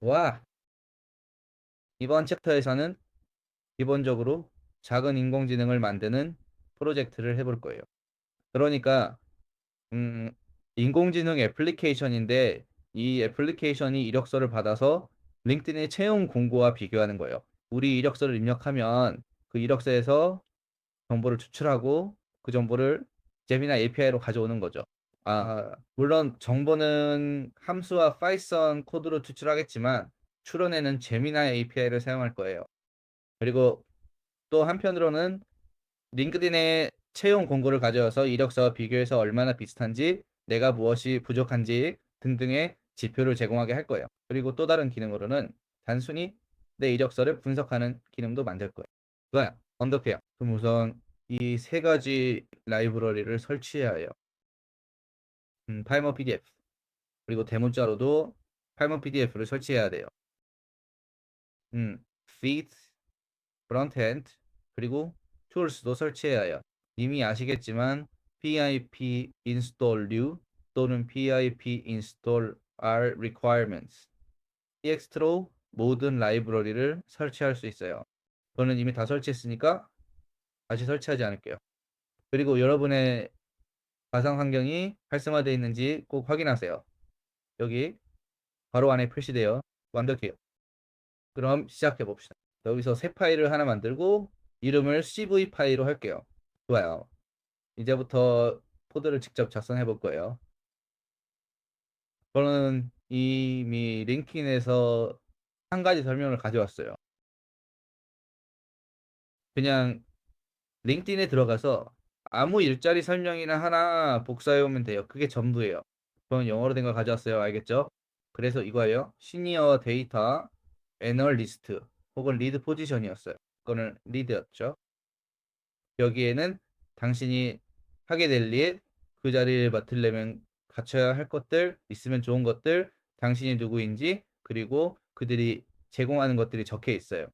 와, 이번 챕터에서는 기본적으로 작은 인공지능을 만드는 프로젝트를 해볼 거예요. 그러니까, 음, 인공지능 애플리케이션인데 이 애플리케이션이 이력서를 받아서 링크드인의 채용 공고와 비교하는 거예요. 우리 이력서를 입력하면 그 이력서에서 정보를 추출하고 그 정보를 제미나이 API로 가져오는 거죠. 물론 정보는 함수와 파이썬 코드로 추출하겠지만 추론에는 제미나이 API를 사용할 거예요. 그리고 또 한편으로는 링크드인의 채용 공고를 가져와서 이력서와 비교해서 얼마나 비슷한지, 내가 무엇이 부족한지 등등의 지표를 제공하게 할 거예요. 그리고 또 다른 기능으로는 단순히 내 이력서를 분석하는 기능도 만들 거예요. 그거야. 언더페어. 그럼 우선 이 세 가지 라이브러리를 설치해야 해요. 파이머 PDF. 그리고 대문자로도 파이머 PDF를 설치해야 돼요. feed, front-end, 그리고 tools도 설치해야 해요. 이미 아시겠지만 pip install new 또는 pip install are requirements. txt로 모든 라이브러리를 설치할 수 있어요. 저는 이미 다 설치했으니까 다시 설치하지 않을게요. 그리고 여러분의 가상 환경이 활성화되어 있는지 꼭 확인하세요. 여기 바로 안에 표시되어 완벽해요. 그럼 시작해 봅시다. 여기서 새 파일을 하나 만들고 이름을 CV 파일로 할게요. 좋아요. 이제부터 코드를 직접 작성해 볼 거예요. 저는 이미 링크인에서 한 가지 설명을 가져왔어요. 그냥 링크인에 들어가서 아무 일자리 설명이나 하나 복사해 오면 돼요. 그게 전부예요. 저는 영어로 된 걸 가져왔어요. 알겠죠? 그래서 이거예요. 시니어 데이터 애널리스트 혹은 리드 포지션이었어요. 그거는 리드였죠. 여기에는 당신이 하게 될 일, 그 자리를 맡으려면 갖춰야 할 것들, 있으면 좋은 것들, 당신이 누구인지, 그리고 그들이 제공하는 것들이 적혀 있어요.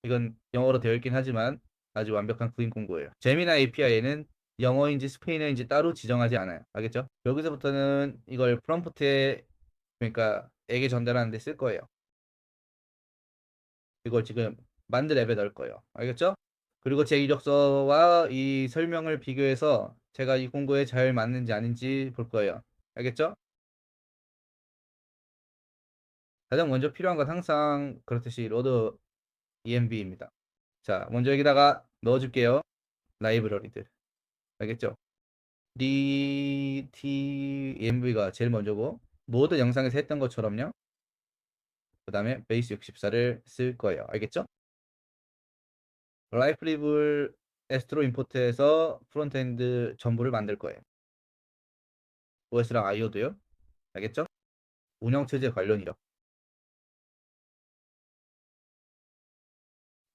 이건 영어로 되어 있긴 하지만 아주 완벽한 구인 공고예요. 제미나 API에는 영어인지 스페인어인지 따로 지정하지 않아요. 알겠죠? 여기서부터는 이걸 프롬프트에, 그러니까 에게 전달하는 데 쓸 거예요. 이걸 지금 만들 앱에 넣을 거예요. 알겠죠? 그리고 제 이력서와 이 설명을 비교해서 제가 이 공고에 잘 맞는지 아닌지 볼 거예요. 알겠죠? 가장 먼저 필요한 건 항상 그렇듯이 로드 env입니다. 자, 먼저 여기다가 넣어줄게요. 라이브러리들. 알겠죠? DTenv가 제일 먼저고, 모든 영상에서 했던 것처럼요. 그 다음에 베이스 64를 쓸 거예요. 알겠죠? 라이프리블 에스트로 임포트해서 프론트엔드 전부를 만들 거예요. OS랑 IO도요. 알겠죠? 운영체제 관련 이력.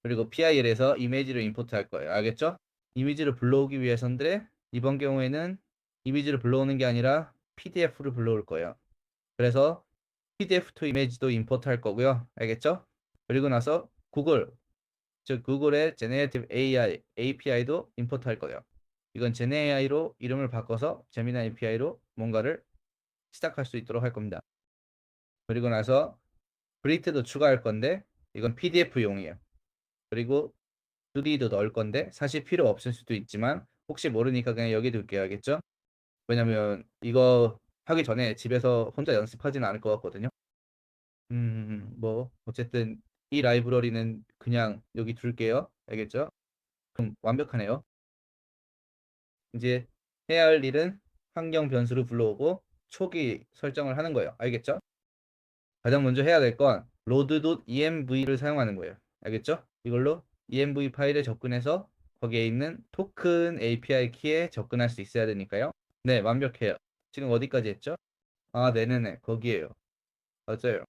그리고 PIL에서 이미지를 임포트 할 거예요. 알겠죠? 이미지를 불러오기 위해서인데 이번 경우에는 이미지를 불러오는 게 아니라 PDF를 불러올 거예요. 그래서 PDF to 이미지도 임포트 할 거고요. 알겠죠? 그리고 나서 구글, 즉 구글의 Generative AI API도 임포트 할 거예요. 이건 GenAI로 이름을 바꿔서 제미나 API로 뭔가를 시작할 수 있도록 할 겁니다. 그리고 나서 브리트도 추가할 건데 이건 PDF용이에요. 그리고 2D도 넣을 건데 사실 필요 없을 수도 있지만 혹시 모르니까 그냥 여기 둘게요. 알겠죠? 왜냐면 이거 하기 전에 집에서 혼자 연습하지는 않을 것 같거든요. 뭐 어쨌든 이 라이브러리는 그냥 여기 둘게요. 알겠죠? 그럼 완벽하네요. 이제 해야 할 일은 환경 변수를 불러오고 초기 설정을 하는 거예요. 알겠죠? 가장 먼저 해야 될 건 load.env를 사용하는 거예요. 알겠죠? 이걸로 env 파일에 접근해서 거기에 있는 토큰 API 키에 접근할 수 있어야 되니까요. 네, 완벽해요. 지금 어디까지 했죠? 아, 네네네. 거기에요. 맞아요.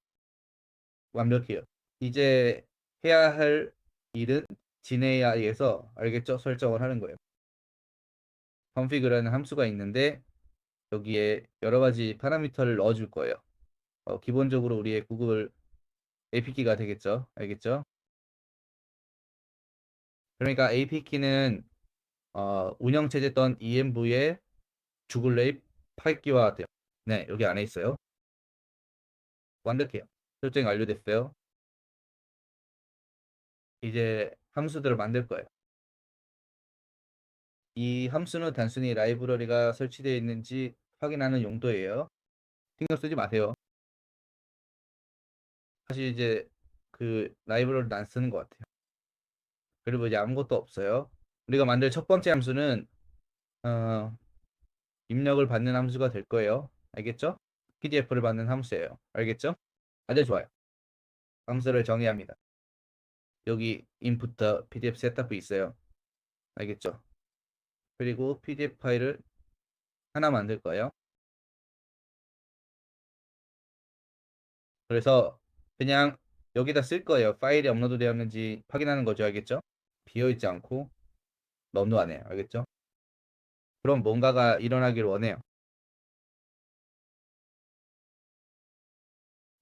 완벽해요. 이제 해야 할 일은 진AI에서 알겠죠? 설정을 하는 거예요. config라는 함수가 있는데 여기에 여러 가지 파라미터를 넣어줄 거예요. 기본적으로 우리의 구글 APK가 되겠죠? 알겠죠? 그러니까 APK는 운영체제 던 env의 주글레입 8기화 돼요. 네, 여기 안에 있어요. 완벽해요. 설정이 완료됐어요. 이제 함수들을 만들 거예요. 이 함수는 단순히 라이브러리가 설치되어 있는지 확인하는 용도예요. 신경 쓰지 마세요. 사실 이제 그 라이브러리를 안 쓰는 것 같아요. 그리고 이제 아무것도 없어요. 우리가 만들 첫 번째 함수는 어, 입력을 받는 함수가 될 거예요. 알겠죠? PDF를 받는 함수예요. 알겠죠? 아주 좋아요. 함수를 정의합니다. 여기 input PDF setup 있어요. 알겠죠? 그리고 PDF 파일을 하나 만들 거예요. 그래서 그냥 여기다 쓸 거예요. 파일이 업로드 되었는지 확인하는 거죠. 알겠죠? 비어있지 않고 럼도 안 해요. 알겠죠? 그럼 뭔가가 일어나길 원해요.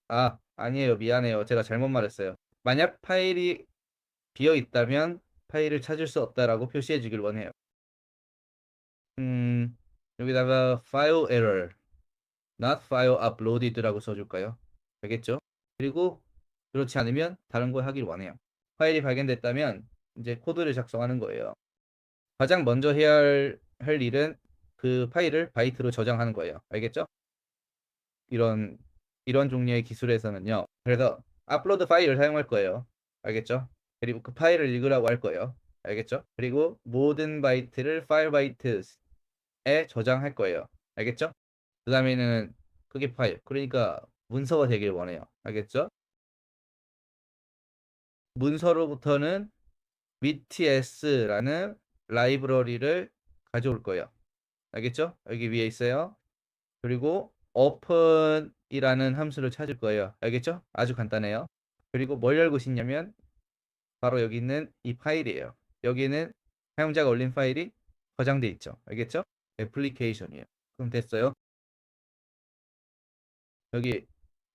아, 아니에요. 미안해요. 제가 잘못 말했어요. 만약 파일이 비어 있다면 파일을 찾을 수 없다라고 표시해 주길 원해요. 여기다가 file error, not file uploaded라고 써줄까요? 알겠죠? 그리고 그렇지 않으면 다른 걸 하길 원해요. 파일이 발견됐다면 이제 코드를 작성하는 거예요. 가장 먼저 해야 할 일은 그 파일을 바이트로 저장하는 거예요. 알겠죠? 이런 이런 종류의 기술에서는요. 그래서 업로드 파일을 사용할 거예요. 알겠죠? 그리고 그 파일을 읽으라고 할 거예요. 알겠죠? 그리고 모든 바이트를 파일 바이트에 저장할 거예요. 알겠죠? 그 다음에는 그게 파일. 그러니까 문서가 되길 원해요. 알겠죠? 문서로부터는 VTS라는 라이브러리를 가져올 거예요. 알겠죠? 여기 위에 있어요. 그리고 open이라는 함수를 찾을 거예요. 알겠죠? 아주 간단해요. 그리고 뭘 열고 싶냐면 바로 여기 있는 이 파일이에요. 여기는 사용자가 올린 파일이 저장돼 있죠. 알겠죠? 애플리케이션이에요. 그럼 됐어요. 여기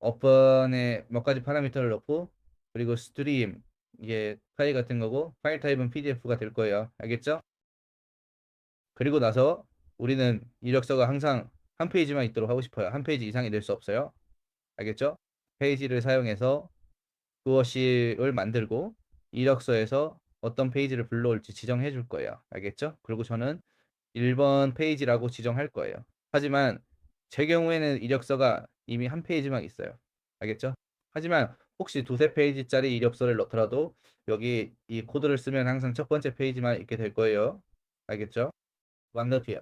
open에 몇 가지 파라미터를 넣고 그리고 stream 이게 파일 같은 거고 파일 타입은 PDF가 될 거예요. 알겠죠? 그리고 나서 우리는 이력서가 항상 한 페이지만 있도록 하고 싶어요. 한 페이지 이상이 될 수 없어요. 알겠죠? 페이지를 사용해서 무엇을 만들고 이력서에서 어떤 페이지를 불러올지 지정해 줄 거예요. 알겠죠? 그리고 저는 1번 페이지라고 지정할 거예요. 하지만 제 경우에는 이력서가 이미 한 페이지만 있어요. 알겠죠? 하지만 혹시 두세 페이지짜리 이력서를 넣더라도 여기 이 코드를 쓰면 항상 첫 번째 페이지만 있게 될 거예요. 알겠죠? 완벽해요.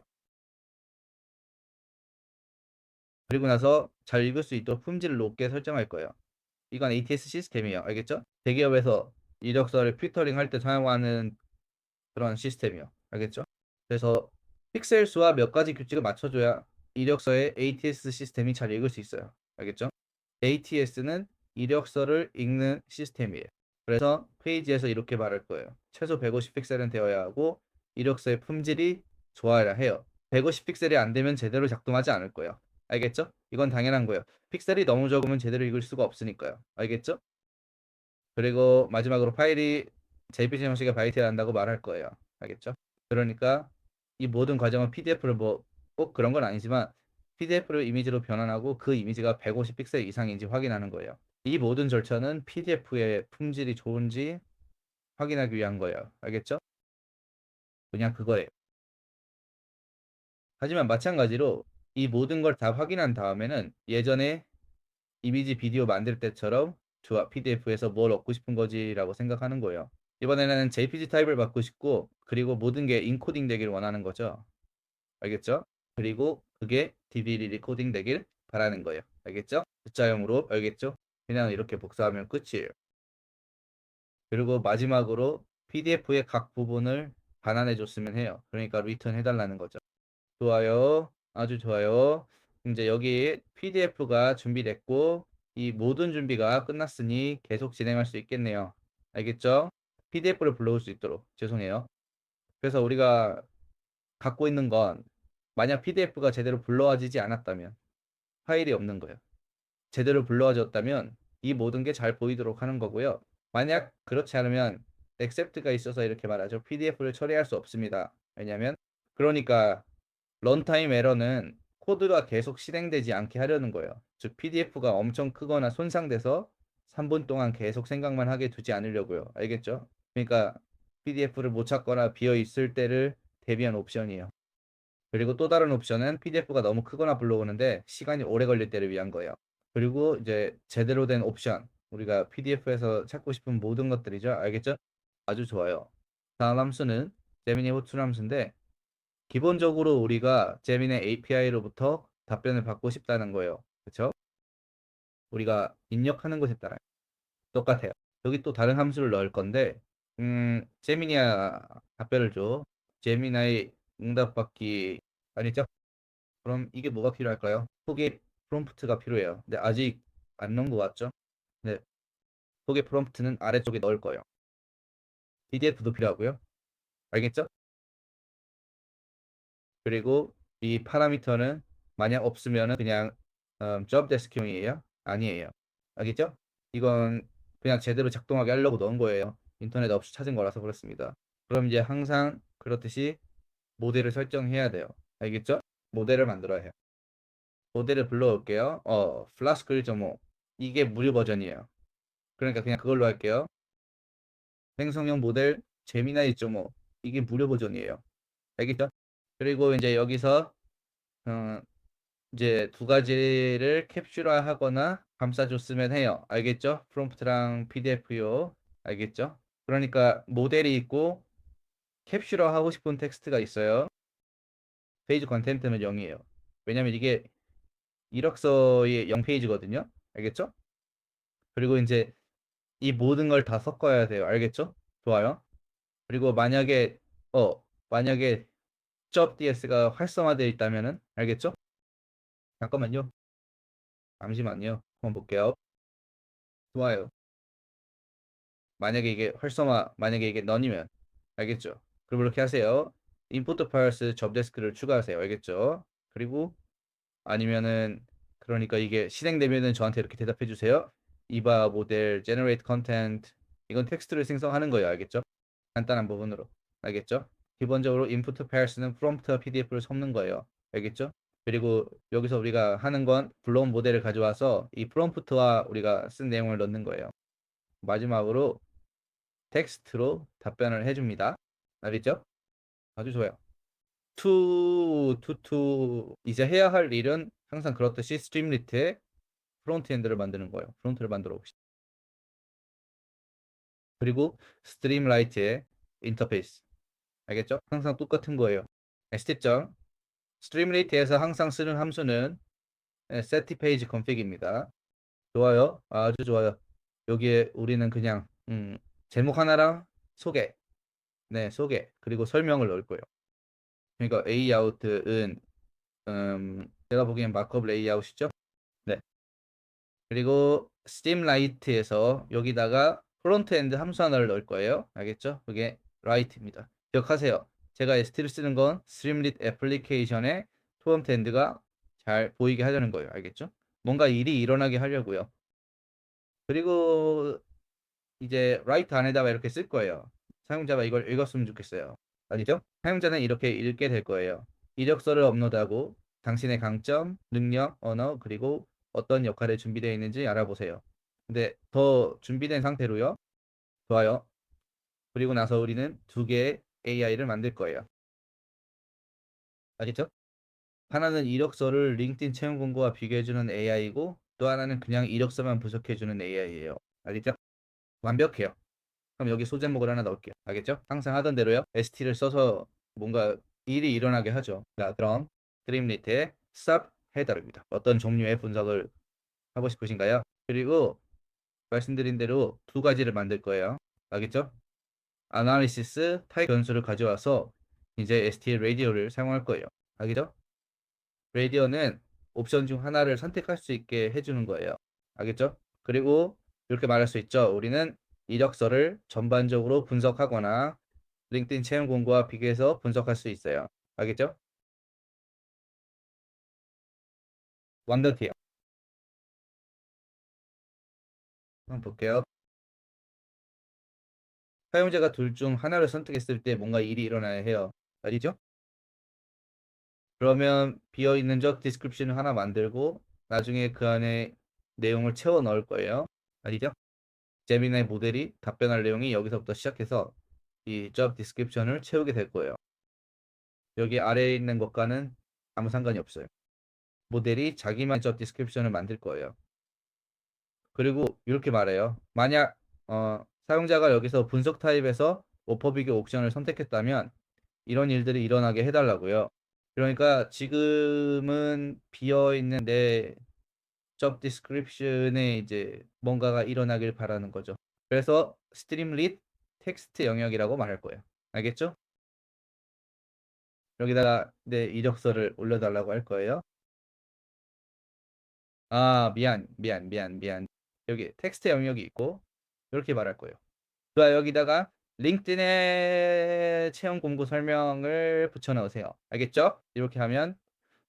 그리고 나서 잘 읽을 수 있도록 품질을 높게 설정할 거예요. 이건 ATS 시스템이에요. 알겠죠? 대기업에서 이력서를 필터링 할 때 사용하는 그런 시스템이요. 알겠죠? 그래서 픽셀 수와 몇 가지 규칙을 맞춰줘야 이력서의 ATS 시스템이 잘 읽을 수 있어요. 알겠죠? ATS는 이력서를 읽는 시스템이에요. 그래서 페이지에서 이렇게 말할 거예요. 최소 150 픽셀은 되어야 하고 이력서의 품질이 좋아야 해요. 150 픽셀이 안 되면 제대로 작동하지 않을 거예요. 알겠죠? 이건 당연한 거예요. 픽셀이 너무 적으면 제대로 읽을 수가 없으니까요. 알겠죠? 그리고 마지막으로 파일이 JPG 형식의 바이트해야 한다고 말할 거예요. 알겠죠? 그러니까 이 모든 과정은 PDF를 뭐 꼭 그런 건 아니지만 PDF를 이미지로 변환하고 그 이미지가 150 픽셀 이상인지 확인하는 거예요. 이 모든 절차는 PDF의 품질이 좋은지 확인하기 위한 거예요. 알겠죠? 그냥 그거예요. 하지만 마찬가지로 이 모든 걸 다 확인한 다음에는 예전에 이미지 비디오 만들 때처럼 좋아 PDF에서 뭘 얻고 싶은 거지라고 생각하는 거예요. 이번에는 JPG 타입을 받고 싶고 그리고 모든 게 인코딩 되길 원하는 거죠. 알겠죠? 그리고 그게 DB리 리코딩 되길 바라는 거예요. 알겠죠? 숫자형으로 알겠죠? 그냥 이렇게 복사하면 끝이에요. 그리고 마지막으로 PDF의 각 부분을 반환해 줬으면 해요. 그러니까 리턴 해달라는 거죠. 좋아요. 아주 좋아요. 이제 여기 PDF가 준비됐고 이 모든 준비가 끝났으니 계속 진행할 수 있겠네요. 알겠죠? PDF를 불러올 수 있도록 죄송해요. 그래서 우리가 갖고 있는 건 만약 PDF가 제대로 불러와지지 않았다면 파일이 없는 거예요. 제대로 불러와졌다면 이 모든 게 잘 보이도록 하는 거고요. 만약 그렇지 않으면 accept가 있어서 이렇게 말하죠. PDF를 처리할 수 없습니다. 왜냐하면 그러니까 런타임 에러는 코드가 계속 실행되지 않게 하려는 거예요. 즉 PDF가 엄청 크거나 손상돼서 3분 동안 계속 생각만 하게 두지 않으려고요. 알겠죠? 그러니까 PDF를 못 찾거나 비어 있을 때를 대비한 옵션이에요. 그리고 또 다른 옵션은 PDF가 너무 크거나 불러오는데 시간이 오래 걸릴 때를 위한 거예요. 그리고 이제 제대로 된 옵션, 우리가 PDF에서 찾고 싶은 모든 것들이죠. 알겠죠? 아주 좋아요. 다음 함수는 제미니 호출 함수인데 기본적으로 우리가 제미니 API로부터 답변을 받고 싶다는 거예요. 그렇죠? 우리가 입력하는 것에 따라 똑같아요. 여기 또 다른 함수를 넣을 건데 제미니야 답변을 줘. 제미나이 응답받기 아니죠? 그럼 이게 뭐가 필요할까요? 소개 프롬프트가 필요해요. 근데 아직 안 넣은 거 같죠? 네, 소개 프롬프트는 아래쪽에 넣을 거예요. PDF도 필요하고요. 알겠죠? 그리고 이 파라미터는 만약 없으면은 그냥 job desk용이에요? 아니에요. 알겠죠? 이건 그냥 제대로 작동하게 하려고 넣은 거예요. 인터넷 없이 찾은 거라서 그렇습니다. 그럼 이제 항상 그렇듯이 모델을 설정해야 돼요. 알겠죠? 모델을 만들어야 해요. 모델을 불러올게요. 플라스크 1.5 이게 무료 버전이에요. 그러니까 그냥 그걸로 할게요. 생성형 모델 제미나 1.5 이게 무료 버전이에요. 알겠죠? 그리고 이제 여기서 어, 이제 두 가지를 캡슐화하거나 감싸줬으면 해요. 알겠죠? 프롬프트랑 PDF요. 알겠죠? 그러니까 모델이 있고 캡슐화하고 싶은 텍스트가 있어요. 페이지 컨텐트는 0이에요. 왜냐면 이게 이력서의 0페이지거든요. 알겠죠? 그리고 이제 이 모든 걸 다 섞어야 돼요. 알겠죠? 좋아요. 그리고 어 만약에 쩝DS가 활성화되어 있다면은 알겠죠? 잠깐만요. 잠시만요. 한번 볼게요. 좋아요. 만약에 이게 넌이면 알겠죠? 그럼 이렇게 하세요. 인포트 파일스 접데스크를 추가하세요. 알겠죠? 그리고 아니면은 그러니까 이게 실행되면은 저한테 이렇게 대답해 주세요. 이바 모델 generate content 이건 텍스트를 생성하는 거예요. 알겠죠? 간단한 부분으로. 알겠죠? 기본적으로 인포트 파일스는 프롬프트와 PDF를 섞는 거예요. 알겠죠? 그리고 여기서 우리가 하는 건 불러온 모델을 가져와서 이 프롬프트와 우리가 쓴 내용을 넣는 거예요. 마지막으로 텍스트로 답변을 해줍니다. 알겠죠? 아주 좋아요. 이제 해야 할 일은 항상 그렇듯이 스트림리트에 프론트엔드를 만드는 거예요. 프론트를 만들어 봅시다. 그리고 스트림라이트의 인터페이스. 알겠죠? 항상 똑같은 거예요. 스텝점. 스트림리트에서 항상 쓰는 함수는 set page config입니다. 좋아요. 아주 좋아요. 여기에 우리는 그냥 제목 하나랑 소개, 네, 소개 그리고 설명을 넣을 거예요. 그러니까 레이아웃은 제가 보기엔 마크업 레이아웃이죠. 네. 그리고 스팀라이트에서 여기다가 프론트엔드 함수 하나를 넣을 거예요. 알겠죠? 그게 라이트입니다. 기억하세요. 제가 ST를 쓰는 건 스트림릿 애플리케이션의 프론트엔드가 잘 보이게 하려는 거예요. 알겠죠? 뭔가 일이 일어나게 하려고요. 그리고 이제 라이트 안에다가 이렇게 쓸 거예요. 사용자가 이걸 읽었으면 좋겠어요. 아니죠? 사용자는 이렇게 읽게 될 거예요. 이력서를 업로드하고 당신의 강점, 능력, 언어, 그리고 어떤 역할에 준비되어 있는지 알아보세요. 근데 더 준비된 상태로요. 좋아요. 그리고 나서 우리는 두 개의 AI를 만들 거예요. 알겠죠? 하나는 이력서를 링크드인 채용 공고와 비교해주는 AI이고 또 하나는 그냥 이력서만 분석해주는 AI예요. 알겠죠? 완벽해요. 그럼 여기 소제목을 하나 넣을게요. 알겠죠? 항상 하던 대로요. ST를 써서 뭔가 일이 일어나게 하죠. 자, 그럼 드림리트의 sub 헤더입니다. 어떤 종류의 분석을 하고 싶으신가요? 그리고 말씀드린 대로 두 가지를 만들 거예요. 알겠죠? 아나리시스 타입 변수를 가져와서 이제 STL 라디오를 사용할 거예요. 알겠죠? 라디오는 옵션 중 하나를 선택할 수 있게 해주는 거예요. 알겠죠? 그리고 이렇게 말할 수 있죠. 우리는 이력서를 전반적으로 분석하거나 링크드인 채용 공고와 비교해서 분석할 수 있어요. 알겠죠? 완벽해요. 한번 볼게요. 사용자가 둘 중 하나를 선택했을 때 뭔가 일이 일어나야 해요. 알겠죠? 그러면 비어있는 job description을 하나 만들고 나중에 그 안에 내용을 채워 넣을 거예요. 아시죠? 제미나이 모델이 답변할 내용이 여기서부터 시작해서 이 job description을 채우게 될 거예요. 여기 아래에 있는 것과는 아무 상관이 없어요. 모델이 자기만 job description을 만들 거예요. 그리고 이렇게 말해요. 만약 사용자가 여기서 분석 타입에서 오퍼 비교 옵션을 선택했다면 이런 일들이 일어나게 해달라고요. 그러니까 지금은 비어 있는 내 job description에 이제 뭔가가 일어나길 바라는 거죠. 그래서 스트림릿 텍스트 영역이라고 말할 거예요. 알겠죠? 여기다가 내 이력서를 올려달라고 할 거예요. 아, 미안. 여기 텍스트 영역이 있고 이렇게 말할 거예요. 자, 여기다가 링크드인의 채용 공고 설명을 붙여 넣으세요. 알겠죠? 이렇게 하면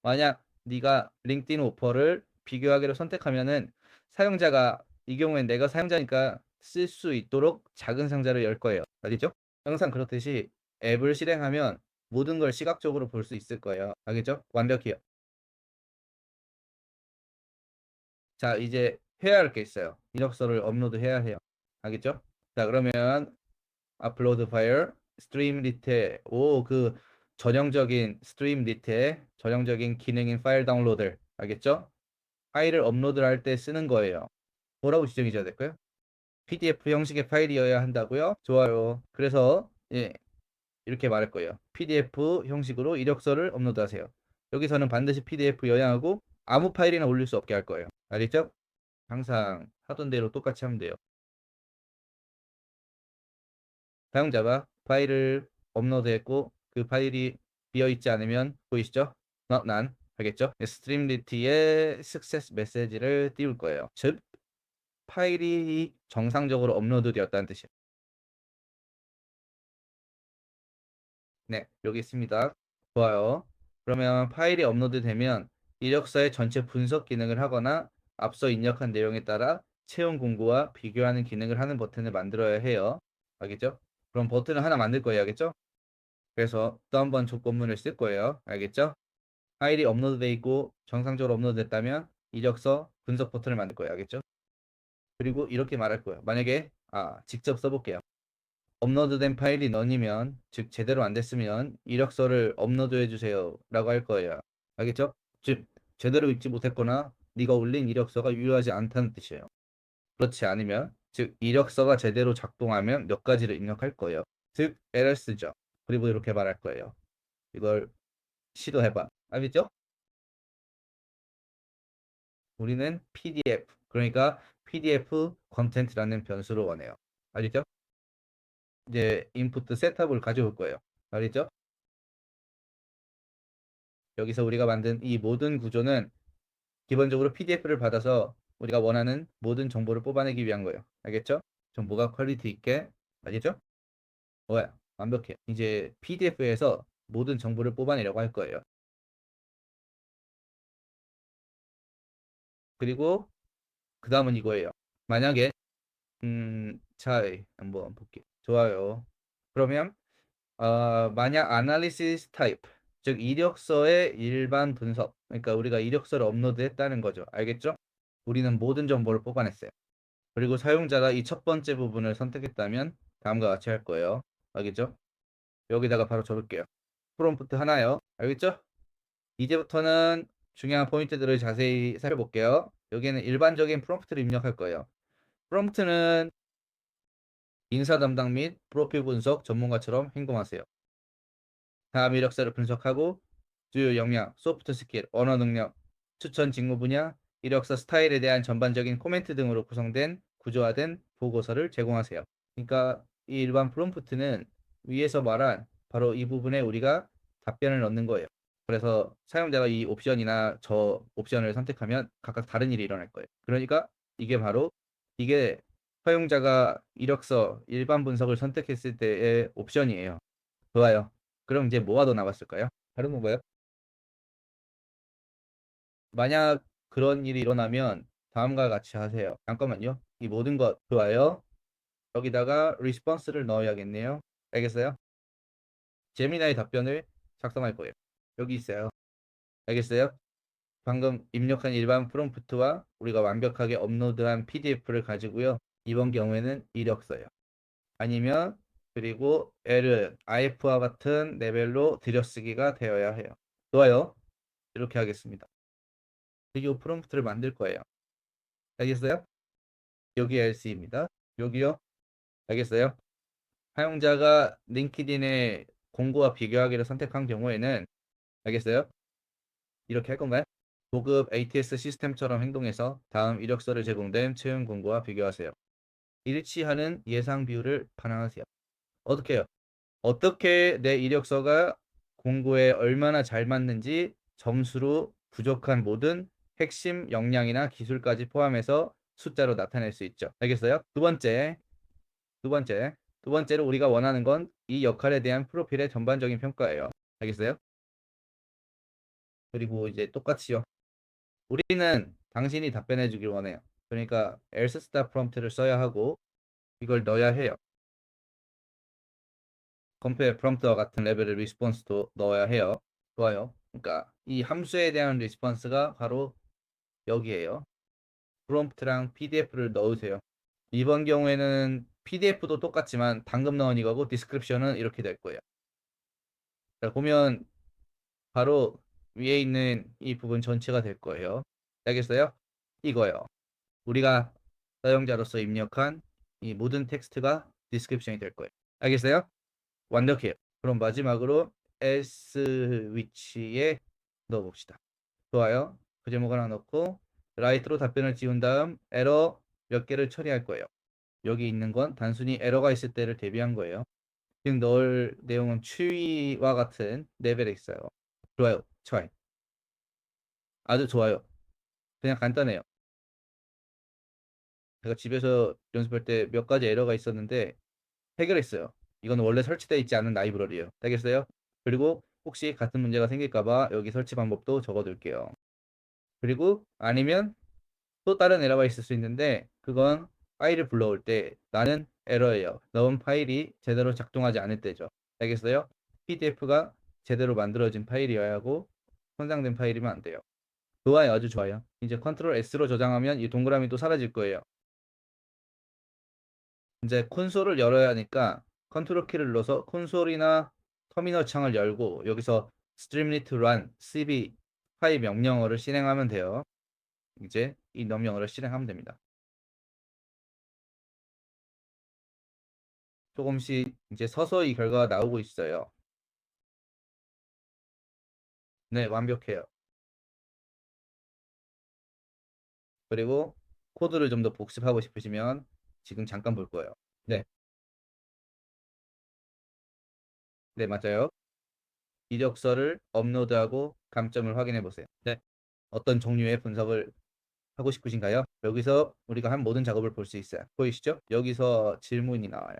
만약 네가 링크드인 오퍼를 비교하기로 선택하면은 사용자가 이 경우엔 내가 사용자니까 쓸 수 있도록 작은 상자를 열 거예요. 알겠죠? 항상 그렇듯이 앱을 실행하면 모든 걸 시각적으로 볼 수 있을 거예요. 알겠죠? 완벽해요. 자, 이제 해야 할 게 있어요. 이력서를 업로드해야 해요. 알겠죠? 자, 그러면 업로드 파일, 스트림 리테, 그 전형적인 스트림 리테, 전형적인 기능인 파일 다운로드. 알겠죠? 파일을 업로드할 때 쓰는 거예요. 뭐라고 지정이 돼야 될까요? PDF 형식의 파일이어야 한다고요? 좋아요. 그래서 이렇게 말할 거예요. PDF 형식으로 이력서를 업로드하세요. 여기서는 반드시 PDF여야 하고 아무 파일이나 올릴 수 없게 할 거예요. 알겠죠? 항상 하던 대로 똑같이 하면 돼요. 사용자가 파일을 업로드했고 그 파일이 비어있지 않으면 보이시죠? 난 알겠죠? 스트림리티의 सक्세스 메시지를 띄울 거예요. 즉 파일이 정상적으로 업로드 되었다는 뜻이에요. 네, 여기 있습니다. 좋아요. 그러면 파일이 업로드 되면 이력서의 전체 분석 기능을 하거나 앞서 입력한 내용에 따라 채용 공고와 비교하는 기능을 하는 버튼을 만들어야 해요. 알겠죠? 그럼 버튼을 하나 만들 거예요. 알겠죠? 그래서 또 한 번 조건문을 쓸 거예요. 알겠죠? 파일이 업로드돼 있고 정상적으로 업로드됐다면 이력서 분석 버튼을 만들 거예요. 알겠죠? 그리고 이렇게 말할 거예요. 만약에 직접 써볼게요. 업로드된 파일이 넌이면 즉 제대로 안 됐으면 이력서를 업로드해 주세요 라고 할 거예요. 알겠죠? 즉 제대로 읽지 못했거나 네가 올린 이력서가 유효하지 않다는 뜻이에요. 그렇지 않으면 즉 이력서가 제대로 작동하면 몇 가지를 입력할 거예요. 즉 에러스죠. 그리고 이렇게 말할 거예요. 이걸 시도해봐. 알겠죠? 우리는 PDF 그러니까 PDF 컨텐츠라는 변수를 원해요. 알겠죠? 이제 인풋 셋업을 가져올 거예요. 알겠죠? 여기서 우리가 만든 이 모든 구조는 기본적으로 PDF를 받아서 우리가 원하는 모든 정보를 뽑아내기 위한 거예요. 알겠죠? 정보가 퀄리티 있게, 알겠죠? 뭐야? 완벽해. 이제 PDF에서 모든 정보를 뽑아내려고 할 거예요. 그리고 그 다음은 이거예요. 만약에 자, 한번 볼게요. 좋아요. 그러면 만약 analysis type, 즉 이력서의 일반 분석, 그러니까 우리가 이력서를 업로드했다는 거죠. 알겠죠? 우리는 모든 정보를 뽑아냈어요. 그리고 사용자가 이 첫 번째 부분을 선택했다면 다음과 같이 할 거예요. 알겠죠? 여기다가 바로 적을게요. 프롬프트 하나요. 알겠죠? 이제부터는 중요한 포인트들을 자세히 살펴볼게요. 여기에는 일반적인 프롬프트를 입력할 거예요. 프롬프트는 인사 담당 및 프로필 분석 전문가처럼 행동하세요. 다음 이력서를 분석하고 주요 역량, 소프트 스킬, 언어 능력, 추천 직무 분야, 이력서 스타일에 대한 전반적인 코멘트 등으로 구성된 구조화된 보고서를 제공하세요. 그러니까 이 일반 프롬프트는 위에서 말한 바로 이 부분에 우리가 답변을 넣는 거예요. 그래서 사용자가 이 옵션이나 저 옵션을 선택하면 각각 다른 일이 일어날 거예요. 그러니까 이게 바로 이게 사용자가 이력서 일반 분석을 선택했을 때의 옵션이에요. 좋아요. 그럼 이제 뭐가 더 남았을까요? 다른 건가요? 만약 그런 일이 일어나면 다음과 같이 하세요. 잠깐만요. 이 모든 것 좋아요. 여기다가 리스폰스를 넣어야겠네요. 알겠어요? 제미나의 답변을 작성할 거예요. 여기 있어요. 알겠어요? 방금 입력한 일반 프롬프트와 우리가 완벽하게 업로드한 PDF를 가지고요. 이번 경우에는 이력서요. 아니면 그리고 L은 IF와 같은 레벨로 들여쓰기가 되어야 해요. 좋아요. 이렇게 하겠습니다. 그리고 프롬프트를 만들 거예요. 알겠어요? 여기 LC입니다. 여기요. 알겠어요? 사용자가 링키딘의 공고와 비교하기를 선택한 경우에는 알겠어요? 이렇게 할 건가요? 고급 ATS 시스템처럼 행동해서 다음 이력서를 제공된 채용 공고와 비교하세요. 일치하는 예상 비율을 반영하세요. 어떻게 해요? 어떻게 내 이력서가 공고에 얼마나 잘 맞는지 점수로 부족한 모든 핵심 역량이나 기술까지 포함해서 숫자로 나타낼 수 있죠. 알겠어요? 두 번째, 두 번째로 우리가 원하는 건 이 역할에 대한 프로필의 전반적인 평가예요. 알겠어요? 그리고 이제 똑같이요. 우리는 당신이 답변해 주길 원해요. 그러니까 else 스타 프롬프트를 써야 하고 이걸 넣어야 해요. compare 프롬프트와 같은 레벨의 리스폰스도 넣어야 해요. 좋아요. 그러니까 이 함수에 대한 리스폰스가 바로 여기에요. 프롬프트랑 PDF를 넣으세요. 이번 경우에는 PDF도 똑같지만 방금 넣은 이거고 디스크립션은 이렇게 될 거예요. 자, 보면 바로 위에 있는 이 부분 전체가 될 거예요. 알겠어요? 이거요. 우리가 사용자로서 입력한 이 모든 텍스트가 디스크립션이 될 거예요. 알겠어요? 완벽해요. 그럼 마지막으로 else 위치에 넣어봅시다. 좋아요. 그 제목 하나 넣고 라이트로 답변을 지운 다음 에러 몇 개를 처리할 거예요. 여기 있는 건 단순히 에러가 있을 때를 대비한 거예요. 지금 넣을 내용은 추위와 같은 레벨에 있어요. 좋아요. try. 아주 좋아요. 그냥 간단해요. 제가 집에서 연습할 때 몇 가지 에러가 있었는데 해결했어요. 이건 원래 설치되어 있지 않은 라이브러리예요. 알겠어요? 그리고 혹시 같은 문제가 생길까봐 여기 설치 방법도 적어둘게요. 그리고 아니면 또 다른 에러가 있을 수 있는데 그건 파일을 불러올 때 나는 에러예요. 넣은 파일이 제대로 작동하지 않을 때죠. 알겠어요? PDF가 제대로 만들어진 파일이어야 하고 손상된 파일이면 안 돼요. 좋아요. 아주 좋아요. 이제 컨트롤 S로 저장하면 이 동그라미 또 사라질 거예요. 이제 콘솔을 열어야 하니까 컨트롤 키를 눌러서 콘솔이나 터미널 창을 열고 여기서 streamlit run cb 파일 명령어를 실행하면 돼요. 이제 이 명령어를 실행하면 됩니다. 조금씩 이제 서서히 결과가 나오고 있어요. 네, 완벽해요. 그리고 코드를 좀 더 복습하고 싶으시면 지금 잠깐 볼 거예요. 네, 네, 맞아요. 이력서를 업로드하고 감점을 확인해 보세요. 네, 어떤 종류의 분석을 하고 싶으신가요? 여기서 우리가 한 모든 작업을 볼 수 있어요. 보이시죠? 여기서 질문이 나와요.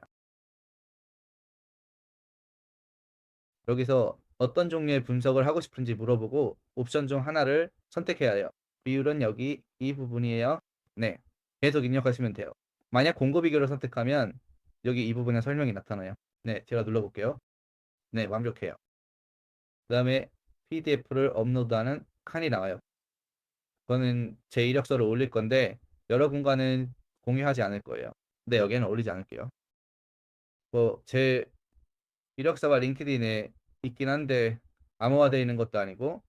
여기서 어떤 종류의 분석을 하고 싶은지 물어보고 옵션 중 하나를 선택해야 해요. 비율은 여기 이 부분이에요. 네, 계속 입력하시면 돼요. 만약 공고 비교를 선택하면 여기 이 부분에 설명이 나타나요. 네, 제가 눌러볼게요. 네, 완벽해요. 그 다음에 PDF를 업로드하는 칸이 나와요. 저는 제 이력서를 올릴 건데 여러분과는 공유하지 않을 거예요. 네, 여기에는 올리지 않을게요. 뭐 제 이력서가 링크드인에 있긴 한데 암호화되어 있는 것도 아니고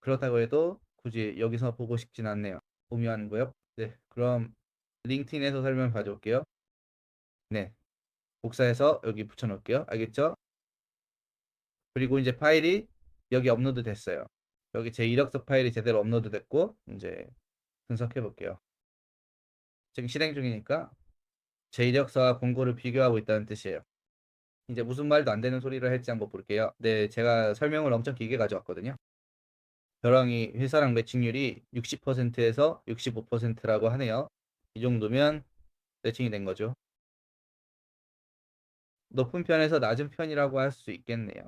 그렇다고 해도 굳이 여기서 보고 싶진 않네요. 공유하는 거요? 네, 그럼 링크드인에서 설명 가져올게요. 네, 복사해서 여기 붙여놓을게요. 알겠죠? 그리고 이제 파일이 여기 업로드 됐어요. 여기 제 이력서 파일이 제대로 업로드 됐고 이제 분석해 볼게요. 지금 실행 중이니까 제 이력서와 공고를 비교하고 있다는 뜻이에요. 이제 무슨 말도 안 되는 소리를 할지 한번 볼게요. 네, 제가 설명을 엄청 길게 가져왔거든요. 저랑 이 회사랑 매칭률이 60%에서 65%라고 하네요. 이 정도면 매칭이 된 거죠. 높은 편에서 낮은 편이라고 할 수 있겠네요.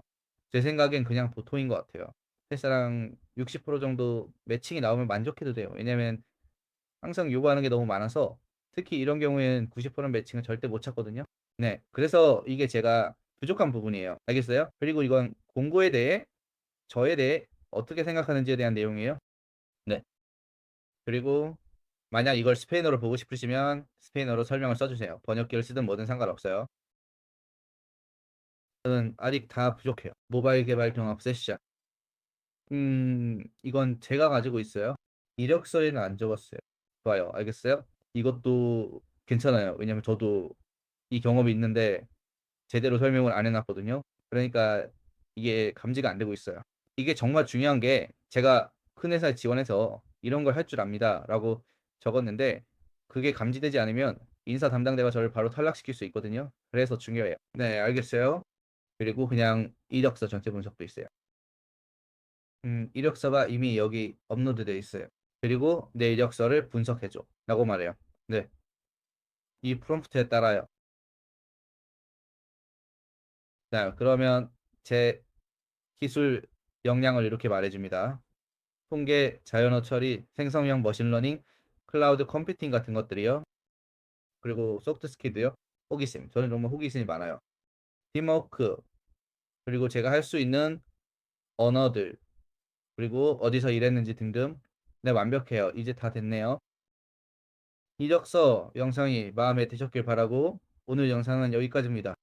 제 생각엔 그냥 보통인 것 같아요. 회사랑 60% 정도 매칭이 나오면 만족해도 돼요. 왜냐면 항상 요구하는 게 너무 많아서 특히 이런 경우에는 90% 매칭은 절대 못 찾거든요. 네, 그래서 이게 제가 부족한 부분이에요. 알겠어요? 그리고 이건 공고에 대해 저에 대해 어떻게 생각하는지에 대한 내용이에요. 네. 그리고 만약 이걸 스페인어로 보고 싶으시면 스페인어로 설명을 써주세요. 번역기를 쓰든 뭐든 상관없어요. 저는 아직 다 부족해요. 모바일 개발 경험 세션. 이건 제가 가지고 있어요. 이력서에는 안 적었어요. 좋아요. 알겠어요? 이것도 괜찮아요. 왜냐면 저도 이 경험이 있는데 제대로 설명을 안 해놨거든요. 그러니까 이게 감지가 안 되고 있어요. 이게 정말 중요한 게 제가 큰 회사에 지원해서 이런 걸 할 줄 압니다라고 적었는데 그게 감지되지 않으면 인사 담당자가 저를 바로 탈락시킬 수 있거든요. 그래서 중요해요. 네, 알겠어요. 그리고 그냥 이력서 전체 분석도 있어요. 이력서가 이미 여기 업로드되어 있어요. 그리고 내 이력서를 분석해줘 라고 말해요. 네, 이 프롬프트에 따라요. 자, 그러면 제 기술 역량을 이렇게 말해줍니다. 통계, 자연어 처리, 생성형 머신러닝, 클라우드 컴퓨팅 같은 것들이요. 그리고 소프트 스킬도요. 호기심. 저는 정말 호기심이 많아요. 팀워크, 그리고 제가 할 수 있는 언어들, 그리고 어디서 일했는지 등등. 네, 완벽해요. 이제 다 됐네요. 이력서 영상이 마음에 드셨길 바라고 오늘 영상은 여기까지입니다.